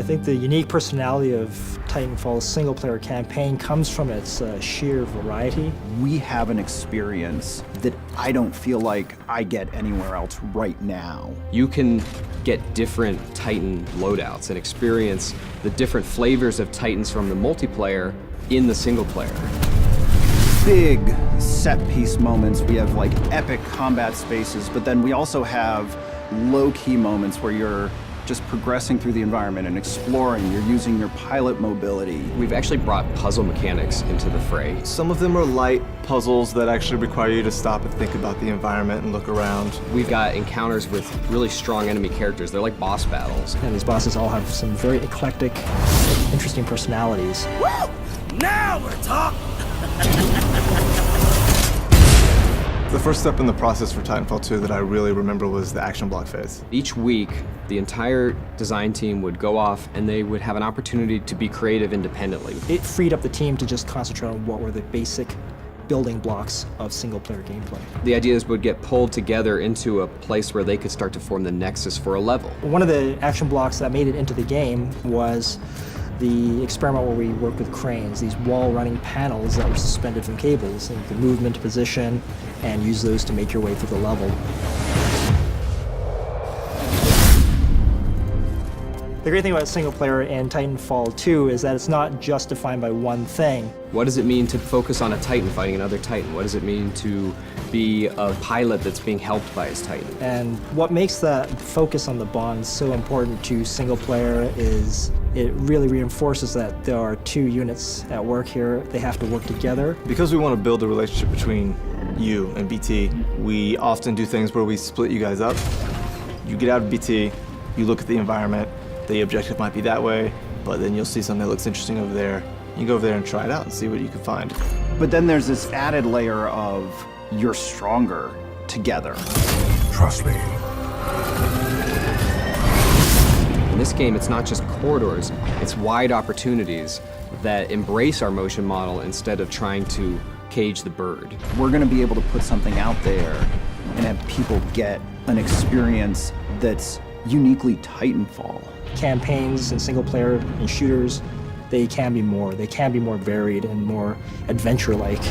think the unique personality of Titanfall's single-player campaign comes from its sheer variety. We have an experience that I don't feel like I get anywhere else right now. You can get different Titan loadouts and experience the different flavors of Titans from the multiplayer in the single player. Big set-piece moments. We have like epic combat spaces, but then we also have low-key moments where you're just progressing through the environment and exploring. You're using your pilot mobility. We've actually brought puzzle mechanics into the fray. Some of them are light puzzles that actually require you to stop and think about the environment and look around. We've got encounters with really strong enemy characters. They're like boss battles. And these bosses all have some very eclectic, interesting personalities. Woo! Now we're talking! The first step in the process for Titanfall 2 that I really remember was the action block phase. Each week, the entire design team would go off and they would have an opportunity to be creative independently. It freed up the team to just concentrate on what were the basic building blocks of single-player gameplay. The ideas would get pulled together into a place where they could start to form the nexus for a level. One of the action blocks that made it into the game was the experiment where we worked with cranes, these wall-running panels that were suspended from cables, and you could move them into position and use those to make your way through the level. The great thing about single player in Titanfall 2 is that it's not just defined by one thing. What does it mean to focus on a Titan fighting another Titan? What does it mean to be a pilot that's being helped by his Titan? And what makes that focus on the bond so important to single player is it really reinforces that there are two units at work here. They have to work together. Because we want to build a relationship between you and BT, we often do things where we split you guys up. You get out of BT, you look at the environment, the objective might be that way, but then you'll see something that looks interesting over there. You go over there and try it out and see what you can find. But then there's this added layer of you're stronger together. Trust me. In this game, it's not just corridors, it's wide opportunities that embrace our motion model instead of trying to cage the bird. We're gonna be able to put something out there and have people get an experience that's uniquely Titanfall. Campaigns and single player and shooters, they can be more varied and more adventure-like.